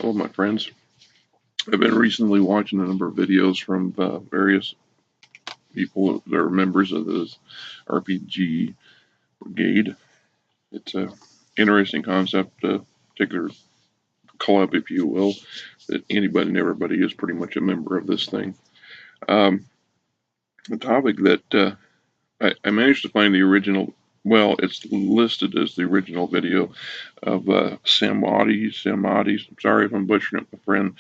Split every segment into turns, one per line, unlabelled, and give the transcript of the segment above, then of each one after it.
Hello, my friends. I've been recently watching a number of videos from various people that are members of this RPG brigade. It's a interesting concept, a particular club, if you will, that anybody and everybody is pretty much a member of this thing. The topic that I managed to find the original. Well, it's listed as the original video of Samadi. Sorry if I'm butchering it, my friend.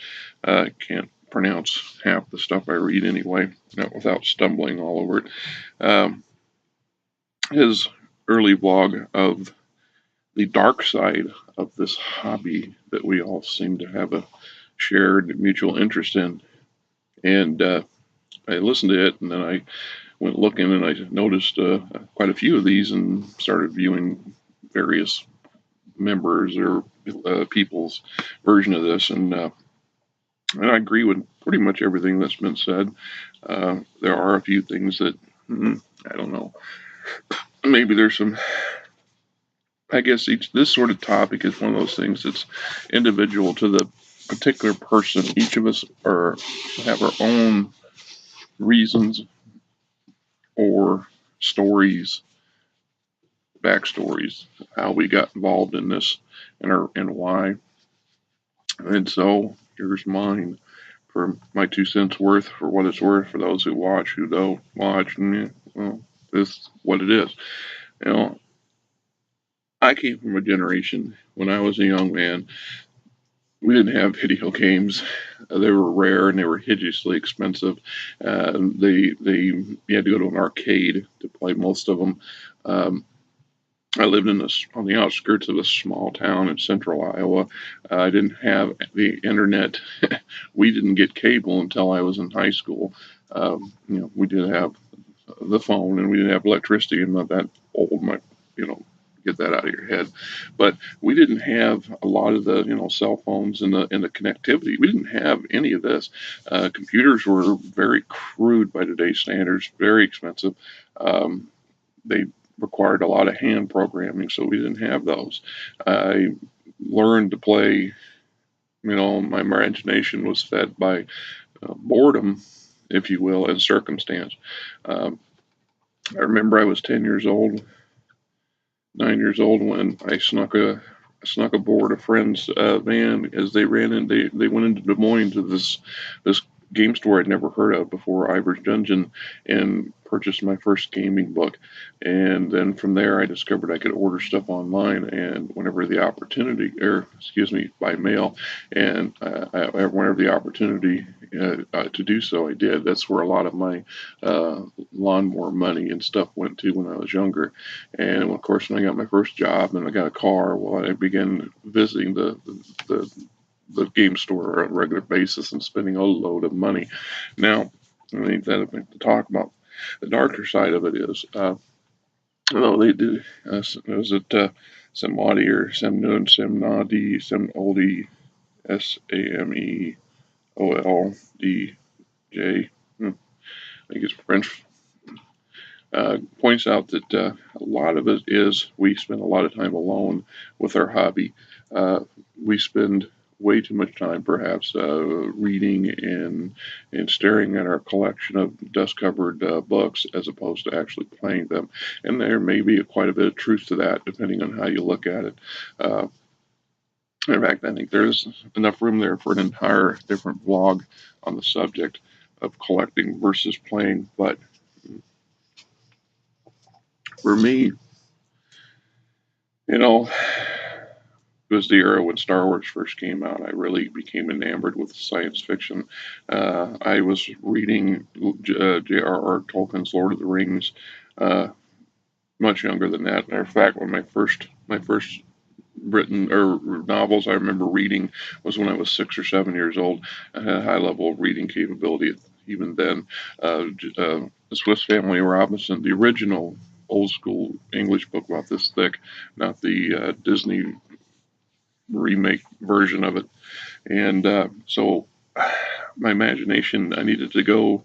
Can't pronounce half the stuff I read anyway, without stumbling all over it. Um, his early vlog of the dark side of this hobby that we all seem to have a shared mutual interest in. And I listened to it, and then I went looking, and I noticed quite a few of these, and started viewing various members or people's version of this, and I agree with pretty much everything that's been said. There are a few things that I don't know. Maybe there's some. I guess this sort of topic is one of those things that's individual to the particular person. Each of us have our own reasons or stories, backstories, how we got involved in this, and why. And so here's mine for my 2 cents worth, for what it's worth, for those who watch, who don't watch, and well, this is what it is. You know, I came from a generation when I was a young man. We didn't have video games. They were rare and they were hideously expensive. You had to go to an arcade to play most of them. I lived on the outskirts of a small town in central Iowa. I didn't have the internet. We didn't get cable until I was in high school. We did have the phone, and we didn't have electricity. I'm not that old, get that out of your head. But we didn't have a lot of the cell phones and the connectivity. We didn't have any of this. Computers were very crude by today's standards, very expensive. They required a lot of hand programming, so we didn't have those. I learned to play. My imagination was fed by boredom, if you will, and circumstance. Um, I remember I was 10 years old, 9 years old, when I snuck aboard a friend's van as they ran in. They went into Des Moines to this game store I'd never heard of before, Ivor's Dungeon, and purchased my first gaming book. And then from there, I discovered I could order stuff online, and whenever the opportunity, or excuse me, by mail, and whenever the opportunity to do so, I did. That's where a lot of my lawnmower money and stuff went to when I was younger. And of course, when I got my first job and I got a car, well, I began visiting the game store on a regular basis and spending a load of money. Now, I think that to talk about the darker side of it is, they do. Was it Samadi or Semnoon, Semnadi, Semoldi, Sameold? I think it's French. Points out that a lot of it is we spend a lot of time alone with our hobby. We spend way too much time, perhaps, reading and staring at our collection of dust-covered books as opposed to actually playing them. And there may be quite a bit of truth to that, depending on how you look at it. In fact, I think there's enough room there for an entire different vlog on the subject of collecting versus playing. But for me, it was the era when Star Wars first came out. I really became enamored with science fiction. I was reading J.R.R. Tolkien's Lord of the Rings, much younger than that. Matter of fact, one of my first written or novels I remember reading was when I was 6 or 7 years old. I had a high level of reading capability even then. The Swiss Family Robinson, the original old school English book about this thick, not the Disney remake version of it. And so my imagination, I needed to go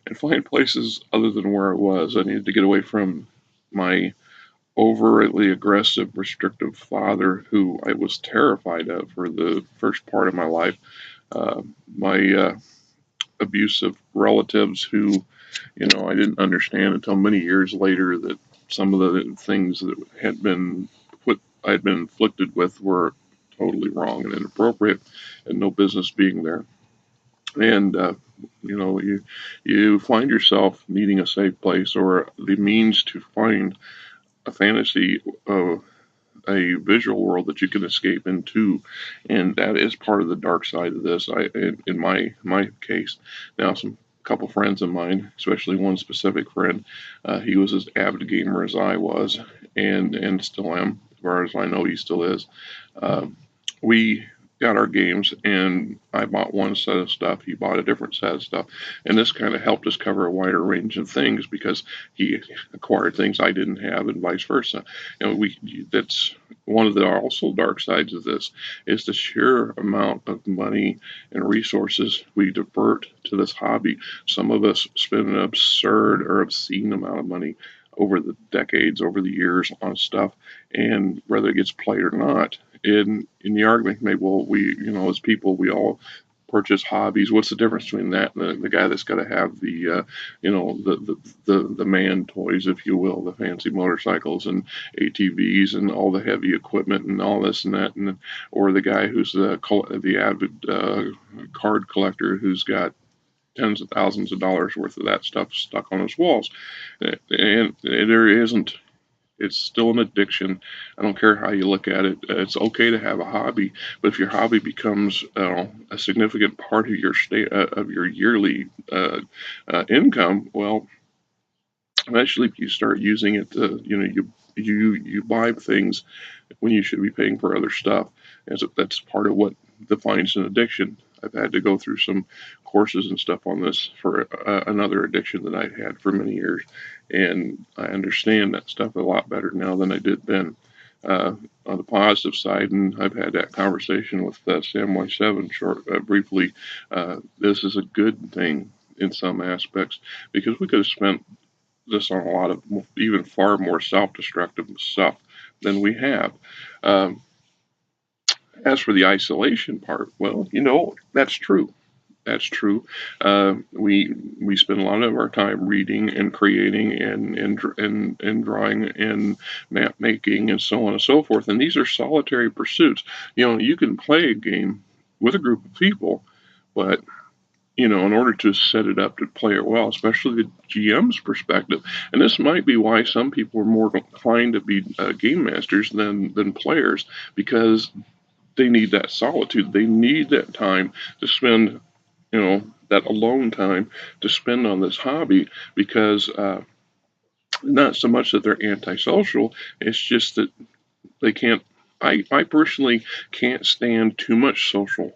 and find places other than where I was. I needed to get away from my overly aggressive, restrictive father who I was terrified of for the first part of my life. My abusive relatives who, I didn't understand until many years later that some of the things that I had been inflicted with were totally wrong and inappropriate and no business being there. And, you find yourself needing a safe place or the means to find a fantasy a visual world that you can escape into, and that is part of the dark side of this. In my case, now some couple friends of mine, especially one specific friend, he was as avid a gamer as I was, and still am, as far as I know, he still is. Uh, we got our games, and I bought one set of stuff. He bought a different set of stuff, and this kind of helped us cover a wider range of things because he acquired things I didn't have, and vice versa. That's one of the also dark sides of this is the sheer amount of money and resources we divert to this hobby. Some of us spend an absurd or obscene amount of money over the decades, over the years on stuff, and whether it gets played or not, in the argument maybe, well, we, as people, we all purchase hobbies. What's the difference between that and the guy that's got to have the man toys, if you will, the fancy motorcycles and ATVs and all the heavy equipment and all this and that, and or the guy who's the avid card collector who's got tens of thousands of dollars worth of that stuff stuck on his walls, and there isn't. It's still an addiction. I don't care how you look at it. It's okay to have a hobby, but if your hobby becomes a significant part of your yearly income, well, eventually you start using it to, you buy things when you should be paying for other stuff. And so that's part of what defines an addiction. I've had to go through some courses and stuff on this for another addiction that I had for many years, and I understand that stuff a lot better now than I did then. On the positive side, and I've had that conversation with Sam Y7 briefly. This is a good thing in some aspects because we could have spent this on a lot of even far more self-destructive stuff than we have. Um, as for the isolation part, well, that's true. That's true. We spend a lot of our time reading and creating and drawing and map making and so on and so forth. And these are solitary pursuits. You can play a game with a group of people, but in order to set it up to play it well, especially the GM's perspective. And this might be why some people are more inclined to be game masters than players, because they need that solitude. They need that time to spend, that alone time to spend on this hobby, because not so much that they're antisocial, it's just that they can't. I personally can't stand too much social.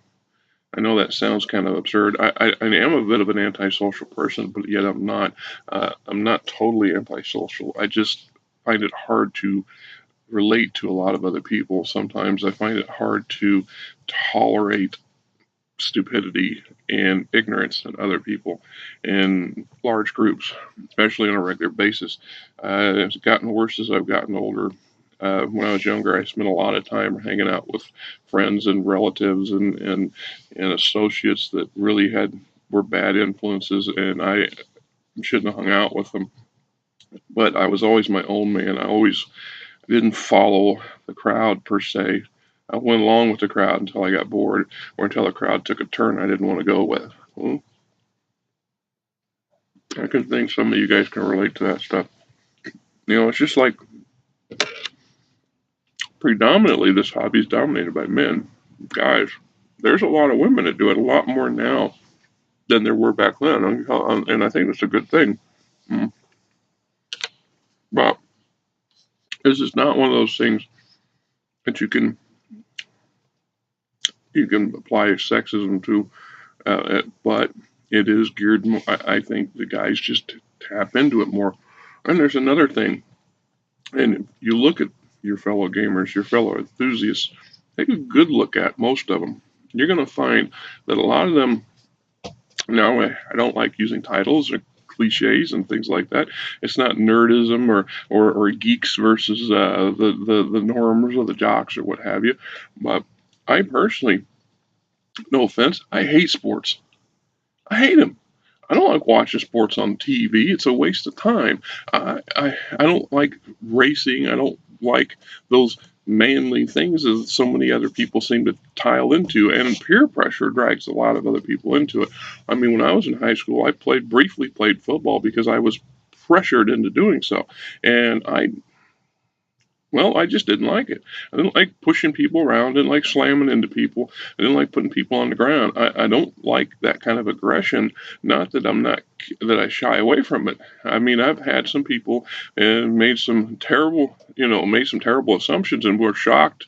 I know that sounds kind of absurd. I am a bit of an antisocial person, but yet I'm not. I'm not totally antisocial. I just find it hard to relate to a lot of other people. Sometimes I find it hard to tolerate stupidity and ignorance in other people in large groups, especially on a regular basis. It's gotten worse as I've gotten older. When I was younger, I spent a lot of time hanging out with friends and relatives and associates that really were bad influences, and I shouldn't have hung out with them. But I was always my own man. I always didn't follow the crowd per se. I went along with the crowd until I got bored, or until the crowd took a turn I didn't want to go with. Well, I can think some of you guys can relate to that stuff. It's just like predominantly this hobby is dominated by men. Guys, there's a lot of women that do it a lot more now than there were back then, and I think that's a good thing. Mm. But this is not one of those things that you can apply sexism to, but it is geared more. I think the guys just tap into it more. And there's another thing, and if you look at your fellow gamers, your fellow enthusiasts, take a good look at most of them. You're going to find that a lot of them, now I don't like using titles or cliches and things like that. It's not nerdism or geeks versus the normers or the jocks or what have you. But I personally, no offense, I hate sports. I hate them. I don't like watching sports on TV. It's a waste of time. I don't like racing. I don't like those manly things that so many other people seem to tile into, and peer pressure drags a lot of other people into it. I mean, when I was in high school, I briefly played football because I was pressured into doing so, and I just didn't like it. I didn't like pushing people around. I didn't like slamming into people. I didn't like putting people on the ground. I don't like that kind of aggression. Not that I shy away from it. I mean, I've had some people and made some terrible assumptions and were shocked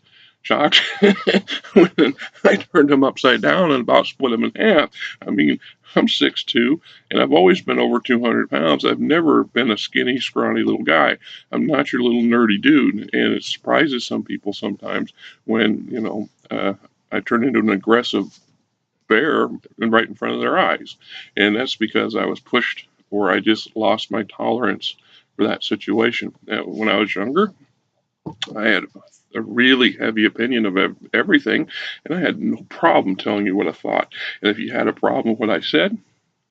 when I turned them upside down and about split them in half. I mean, I'm 6'2", and I've always been over 200 pounds. I've never been a skinny, scrawny little guy. I'm not your little nerdy dude, and it surprises some people sometimes when, I turn into an aggressive bear right in front of their eyes. And that's because I was pushed or I just lost my tolerance for that situation. When I was younger, I had a really heavy opinion of everything, and I had no problem telling you what I thought. And if you had a problem with what I said,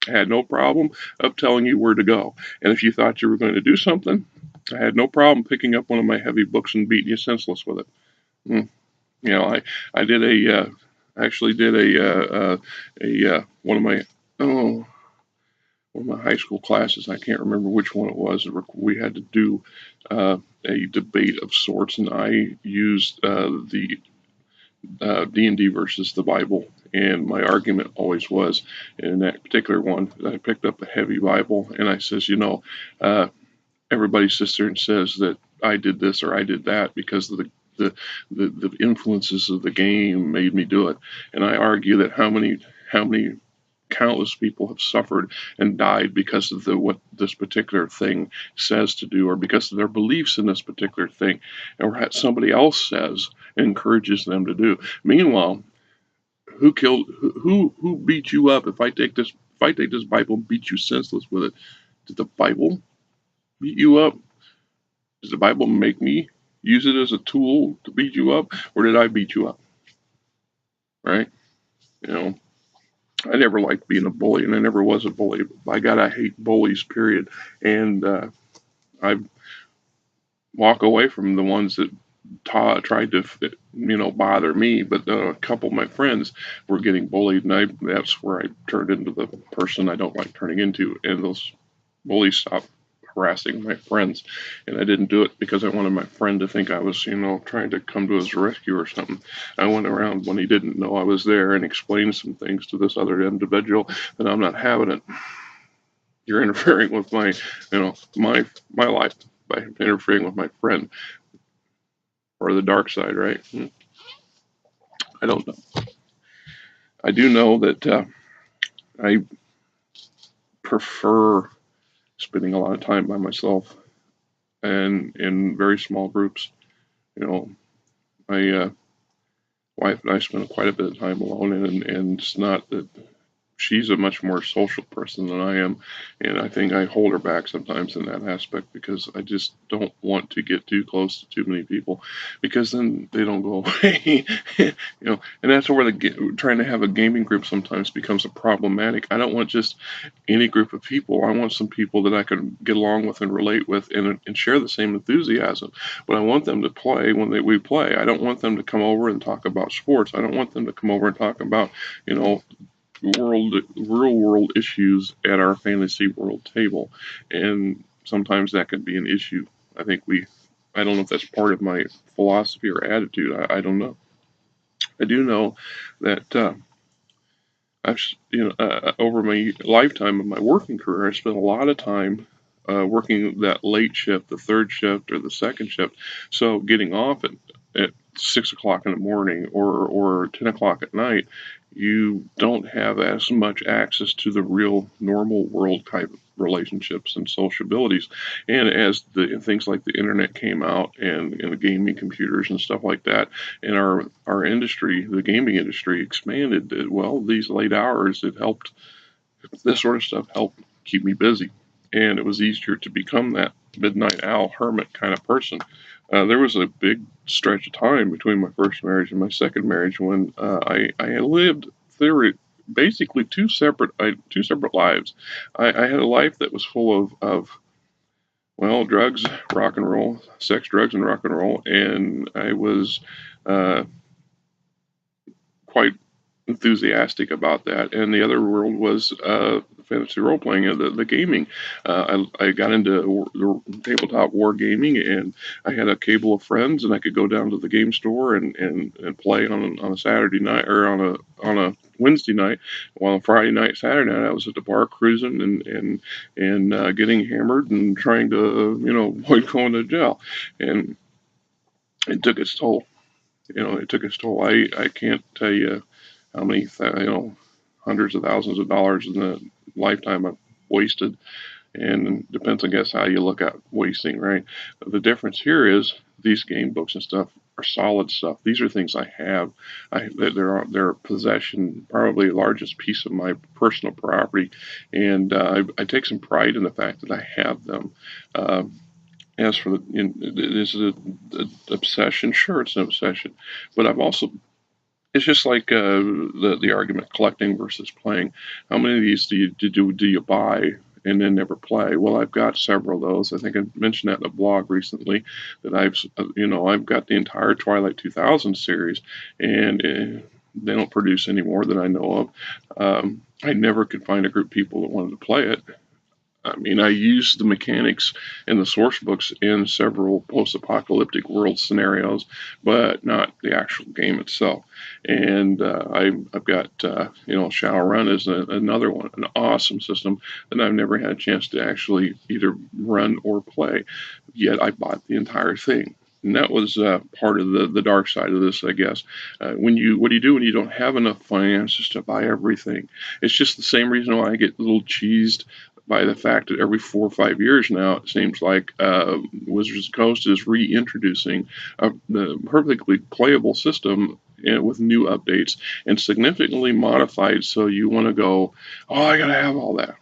I had no problem of telling you where to go. And if you thought you were going to do something, I had no problem picking up one of my heavy books and beating you senseless with it. You know, I did actually did one of my oh one of my high school classes. I can't remember which one it was. We had to do a debate of sorts, and I used the D&D versus the Bible. And my argument always was, in that particular one, I picked up a heavy Bible, and I says, everybody sits there and says that I did this or I did that because of the influences of the game made me do it. And I argue that how many countless people have suffered and died because of what this particular thing says to do, or because of their beliefs in this particular thing, or what somebody else says encourages them to do. Meanwhile, who beat you up? If I take this Bible and beat you senseless with it, did the Bible beat you up? Does the Bible make me use it as a tool to beat you up, or did I beat you up? Right? I never liked being a bully, and I never was a bully. By God, I hate bullies, period. And I walk away from the ones that tried to, bother me. But a couple of my friends were getting bullied, and that's where I turned into the person I don't like turning into. And those bullies stopped harassing my friends, and I didn't do it because I wanted my friend to think I was, trying to come to his rescue or something. I went around when he didn't know I was there and explained some things to this other individual that I'm not having it. You're interfering with my life by interfering with my friend, or the dark side, right? I don't know. I do know that I prefer spending a lot of time by myself and in very small groups. My wife and I spend quite a bit of time alone, and it's not that she's a much more social person than I am, and I think I hold her back sometimes in that aspect because I just don't want to get too close to too many people, because then they don't go away. And that's where trying to have a gaming group sometimes becomes a problematic. I don't want just any group of people. I want some people that I can get along with and relate with and share the same enthusiasm. But I want them to play when we play. I don't want them to come over and talk about sports. I don't want them to come over and talk about real world issues at our fantasy world table, and sometimes that can be an issue. I don't know if that's part of my philosophy or attitude. I don't know. I do know that over my lifetime of my working career, I spent a lot of time working that late shift, the third shift or the second shift. So getting off at 6 o'clock in the morning or 10 o'clock at night, you don't have as much access to the real normal world type of relationships and sociabilities. And as the things like the internet came out and the gaming computers and stuff like that, and our industry, the gaming industry, expanded, these late hours, this sort of stuff helped keep me busy. and it was easier to become that midnight owl hermit kind of person. There was a big stretch of time between my first marriage and my second marriage when I lived there basically two separate lives. I had a life that was full of well, drugs, rock and roll, sex, drugs, and rock and roll, and I was uh, quite enthusiastic about that. And the other world was fantasy role playing and the gaming. I got into tabletop war gaming, and I had a cable of friends, and I could go down to the game store and play on a Saturday night or on a Wednesday night. While on Friday night, Saturday night, I was at the bar cruising and getting hammered and trying to avoid going to jail. And it took its toll. It took its toll. I can't tell you how many hundreds of thousands of dollars in the lifetime I've wasted. And it depends, I guess, how you look at wasting, right? The difference here is these game books and stuff are solid stuff. These are things I have. They're a possession, probably the largest piece of my personal property, and I take some pride in the fact that I have them. Uh, as for is it an obsession? Sure, it's an obsession, but I've also it's just like the argument collecting versus playing. How many of these do you buy and then never play? Well, I've got several of those. I think I mentioned that in a blog recently that I've got the entire Twilight 2000 series, and they don't produce any more that I know of. I never could find a group of people that wanted to play it. I mean, I used the mechanics in the source books in several post-apocalyptic world scenarios, but not the actual game itself. And I've got, Shadowrun is another one, an awesome system that I've never had a chance to actually either run or play. Yet I bought the entire thing. And that was part of the dark side of this, I guess. What do you do when you don't have enough finances to buy everything? It's just the same reason why I get a little cheesed by the fact that every 4 or 5 years now, it seems like Wizards of the Coast is reintroducing a perfectly playable system with new updates and significantly modified. So you want to go, oh, I got to have all that.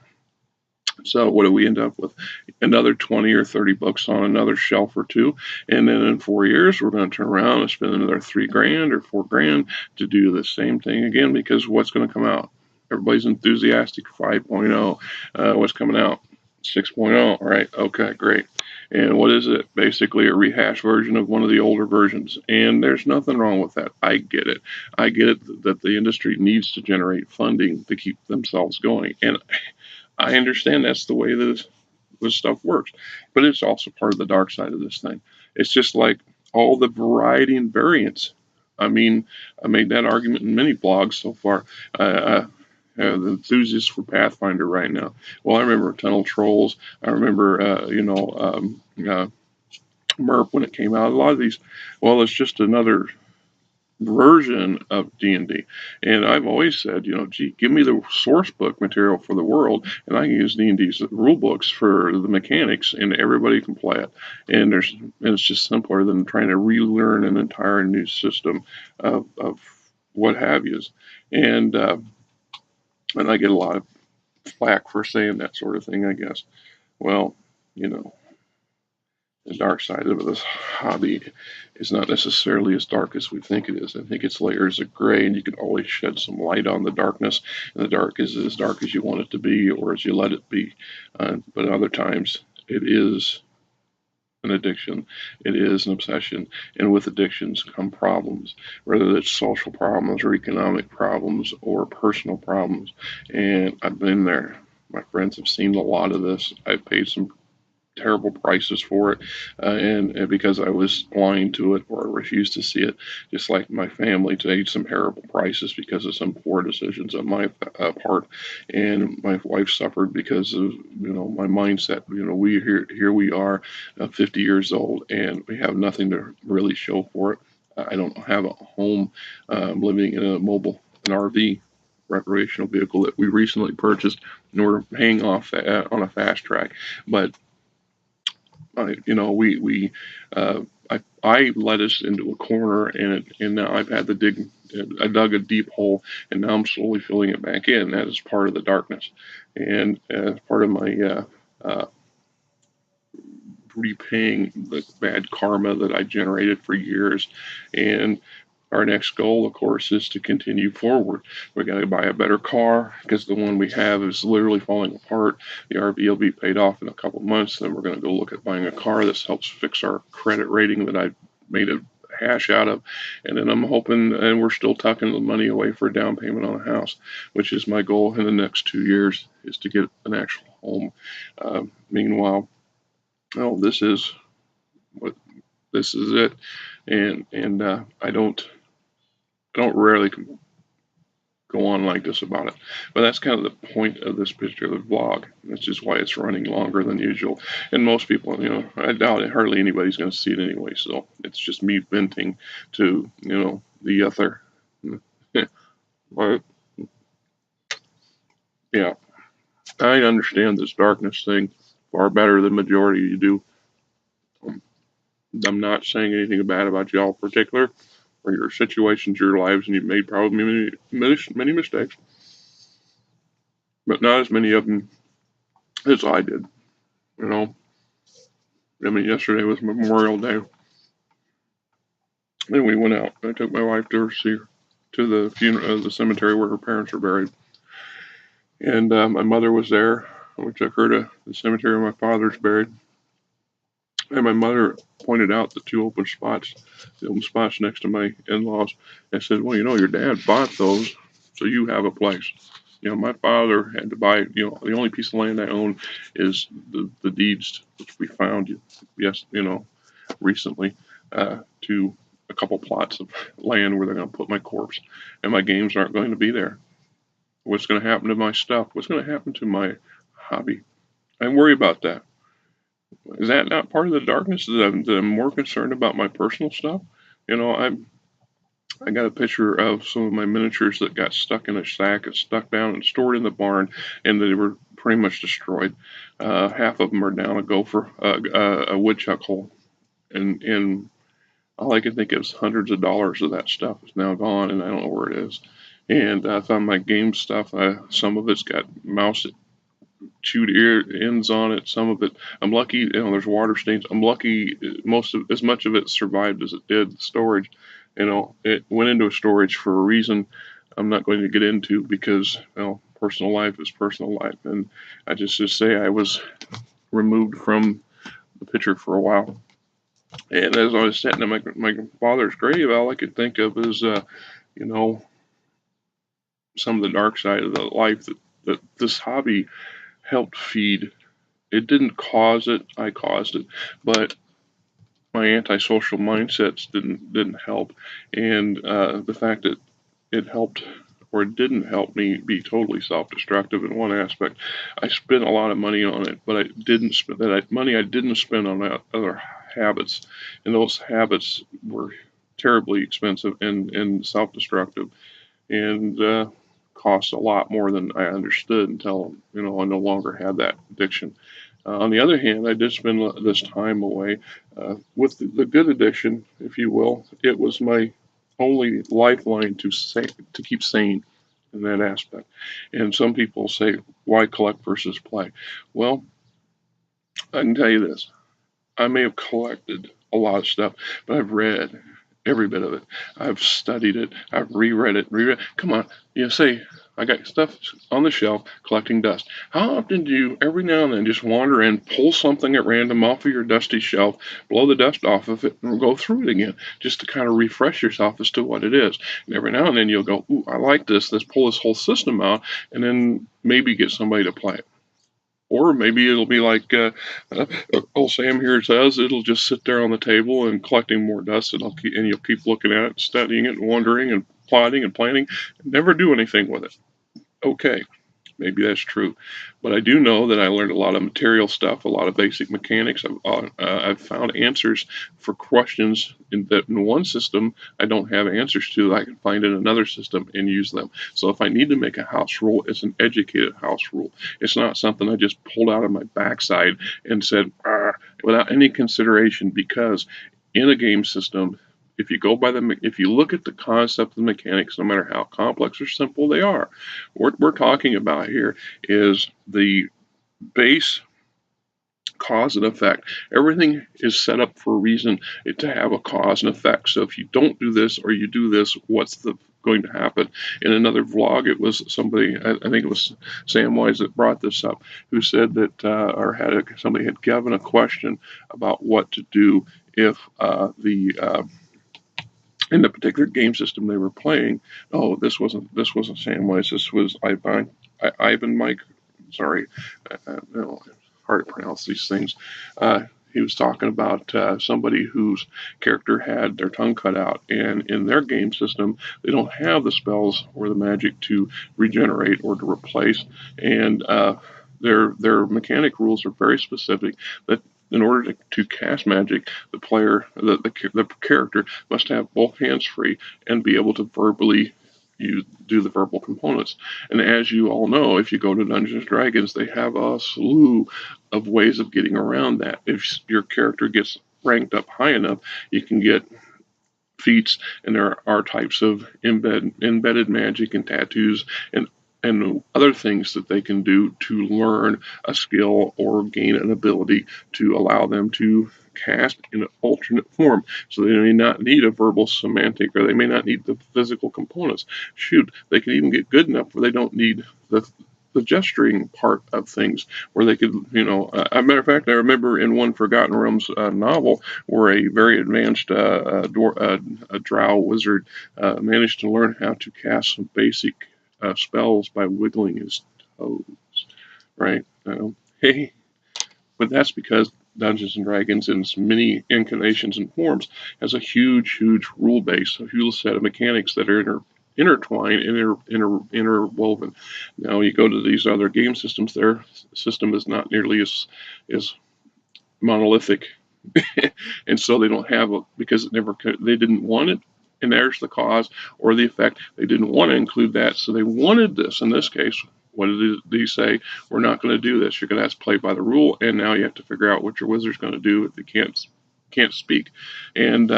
So what do we end up with? Another 20 or 30 books on another shelf or two, and then in 4 years we're going to turn around and spend another $3,000 or $4,000 to do the same thing again because what's going to come out? Everybody's enthusiastic. 5.0. What's coming out? 6.0. All right. Okay, great. And what is it? Basically a rehash version of one of the older versions. And there's nothing wrong with that. I get it. I get it that the industry needs to generate funding to keep themselves going. And I understand that's the way this stuff works. But it's also part of the dark side of this thing. It's just like all the variety and variance. I mean, I made that argument in many blogs so far. The enthusiast for Pathfinder right now. Well, I remember Tunnel Trolls. I remember, MERP when it came out. A lot of these, well, it's just another version of D&D. And I've always said, gee, give me the source book material for the world, and I can use D&D's rule books for the mechanics, and everybody can play it. And it's just simpler than trying to relearn an entire new system of what have yous. And I get a lot of flack for saying that sort of thing, I guess. Well, the dark side of this hobby is not necessarily as dark as we think it is. I think it's layers of gray, and you can always shed some light on the darkness. And the dark is as dark as you want it to be or as you let it be. But other times, it is an addiction. It is an obsession. And with addictions come problems, whether it's social problems or economic problems or personal problems. And I've been there. My friends have seen a lot of this. I've paid some terrible prices for it, and because I was blind to it or refused to see it, just like my family paid some terrible prices because of some poor decisions on my part, and my wife suffered because of my mindset. We here we are, 50 years old, and we have nothing to really show for it. I don't have a home. Living in an RV recreational vehicle that we recently purchased, and we're paying off on a fast track, but I led us into a corner, and now I've had to dig. I dug a deep hole, and now I'm slowly filling it back in. That is part of the darkness, and as part of my uh, repaying the bad karma that I generated for years. And our next goal, of course, is to continue forward. We got to buy a better car because the one we have is literally falling apart. The RV will be paid off in a couple months. Then we're going to go look at buying a car that helps fix our credit rating that I made a hash out of. And then I'm hoping, and we're still tucking the money away for a down payment on a house, which is my goal in the next 2 years, is to get an actual home. Meanwhile, well, this is it, and I don't rarely go on like this about it, but that's kind of the point of this particular vlog. That's just why it's running longer than usual, and most people, I doubt it, hardly anybody's going to see it anyway. So it's just me venting to the other. But yeah, I understand this darkness thing far better than majority of you do. I'm not saying anything bad about y'all in particular, or your situations, your lives, and you've made probably many mistakes, but not as many of them as I did. You know, I mean, yesterday was Memorial Day, and we went out. I took my wife to see her to the funeral, the cemetery where her parents are buried, and my mother was there. We took her to the cemetery where my father's buried, and my mother pointed out the two open spots, next to my in-laws, and said, "Well, your dad bought those, so you have a place." My father had to buy, the only piece of land I own is the deeds, which we found, recently, to a couple plots of land where they're going to put my corpse, and my games aren't going to be there. What's going to happen to my stuff? What's going to happen to my hobby? I worry about that. Is that not part of the darkness that I'm more concerned about my personal stuff? I got a picture of some of my miniatures that got stuck in a sack and stuck down and stored in the barn, and they were pretty much destroyed. Half of them are down a gopher, a woodchuck hole, and all I can think is hundreds of dollars of that stuff is now gone, and I don't know where it is. And I found my game stuff. Some of it's got mouse chewed ear ends on it. Some of it, I'm lucky. There's water stains. I'm lucky. As much of it survived as it did storage. It went into a storage for a reason I'm not going to get into because, personal life is personal life. And I just say I was removed from the picture for a while. And as I was sitting in my father's grave, all I could think of is, some of the dark side of the life that this hobby helped feed. It didn't cause it, I caused it, but my antisocial mindsets didn't help, and the fact that it helped or it didn't help me be totally self-destructive in one aspect. I spent a lot of money on it, but I didn't spend money I didn't spend on other habits, and those habits were terribly expensive and self-destructive, and cost a lot more than I understood until I no longer had that addiction. On the other hand, I did spend this time away with the good addiction, if you will. It was my only lifeline to keep sane in that aspect. And some people say, why collect versus play? Well, I can tell you this. I may have collected a lot of stuff, but I've read every bit of it. I've studied it. I've reread it. Come on, say I got stuff on the shelf collecting dust. How often do you, every now and then, just wander in, pull something at random off of your dusty shelf, blow the dust off of it, and go through it again, just to kind of refresh yourself as to what it is? And every now and then you'll go, ooh, I like this. Let's pull this whole system out, and then maybe get somebody to play it. Or maybe it'll be like old Sam here says, it'll just sit there on the table and collecting more dust, and you'll keep looking at it, studying it, and wondering, and plotting, and planning, and never do anything with it. Okay, maybe that's true. But I do know that I learned a lot of material stuff, a lot of basic mechanics. I've found answers for questions in one system I don't have answers to that I can find in another system and use them. So if I need to make a house rule, it's an educated house rule. It's not something I just pulled out of my backside and said without any consideration, because in a game system, if you look at the concept of the mechanics, no matter how complex or simple they are, what we're talking about here is the base cause and effect. Everything is set up for a reason to have a cause and effect. So if you don't do this or you do this, what's going to happen? In another vlog, it was somebody, I think it was Sam Wise that brought this up, who said that, somebody had given a question about what to do if in the particular game system they were playing. Oh, this wasn't Samwise. This was Ivan Mike. Sorry, no, hard to pronounce these things. He was talking about somebody whose character had their tongue cut out, and in their game system, they don't have the spells or the magic to regenerate or to replace, and their mechanic rules are very specific. That in order to cast magic, the character must have both hands free and be able to verbally do the verbal components. And as you all know, if you go to Dungeons and Dragons, they have a slew of ways of getting around that. If your character gets ranked up high enough, you can get feats, and there are types of embedded magic and tattoos and other things that they can do to learn a skill or gain an ability to allow them to cast in an alternate form. So they may not need a verbal semantic, or they may not need the physical components. Shoot, they can even get good enough where they don't need the gesturing part of things, where they could, a matter of fact, I remember in one Forgotten Realms novel where a very advanced a drow wizard managed to learn how to cast some basic spells by wiggling his toes, right? Hey, but that's because Dungeons and Dragons, in its many incarnations and forms, has a huge, huge rule base, a huge set of mechanics that are intertwined, interwoven. Now you go to these other game systems, their system is not nearly as monolithic, and so they don't have because they didn't want it. And there's the cause or the effect. They didn't want to include that, so they wanted this. In this case, what did he say? We're not going to do this. You're going to have to play by the rule, and now you have to figure out what your wizard's going to do if they can't speak. And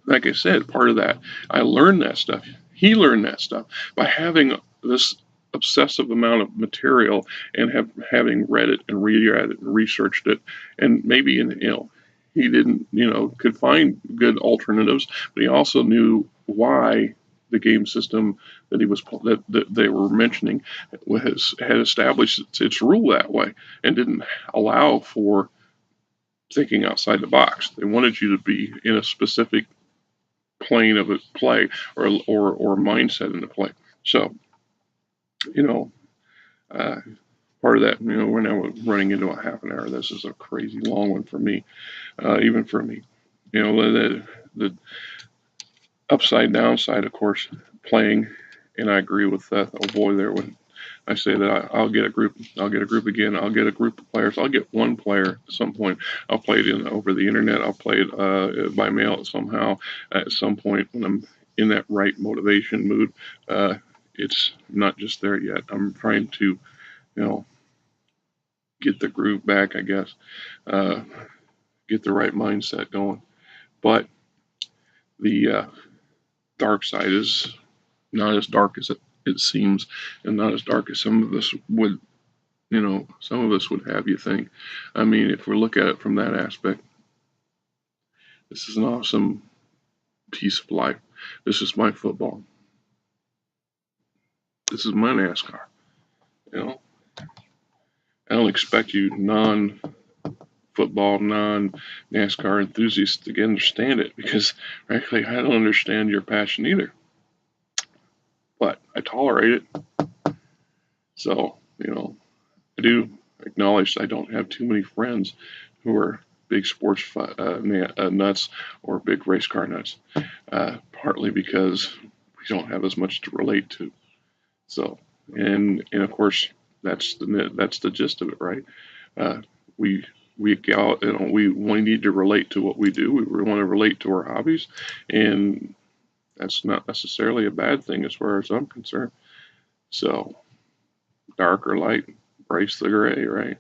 like I said, part of that, I learned that stuff. He learned that stuff by having this obsessive amount of material and having read it and reread it and researched it, and maybe he didn't could find good alternatives, but he also knew why the game system that they were mentioning had established its rule that way and didn't allow for thinking outside the box. They wanted you to be in a specific plane of a play or mindset in the play. So, part of that, we're now running into a half an hour. This is a crazy long one for me, even for me. The upside downside, of course, playing, and I agree with that old boy there when I say that I'll get a group again. I'll get a group of players. I'll get one player at some point. I'll play it over the internet. I'll play it by mail somehow at some point when I'm in that right motivation mood. It's not just there yet. I'm trying to, get the groove back, I guess. Get the right mindset going. But the dark side is not as dark as it seems, and not as dark as some of us would have you think. I mean, if we look at it from that aspect, this is an awesome piece of life. This is my football. This is my NASCAR. I don't expect you non-football, non-NASCAR enthusiasts to understand it, because frankly, I don't understand your passion either. But I tolerate it. So, I do acknowledge that I don't have too many friends who are big sports nuts or big race car nuts, partly because we don't have as much to relate to. So, and of course, that's the gist of it, right? We need to relate to what we do. We want to relate to our hobbies, and that's not necessarily a bad thing as far as I'm concerned. So, dark or light, embrace the gray, right?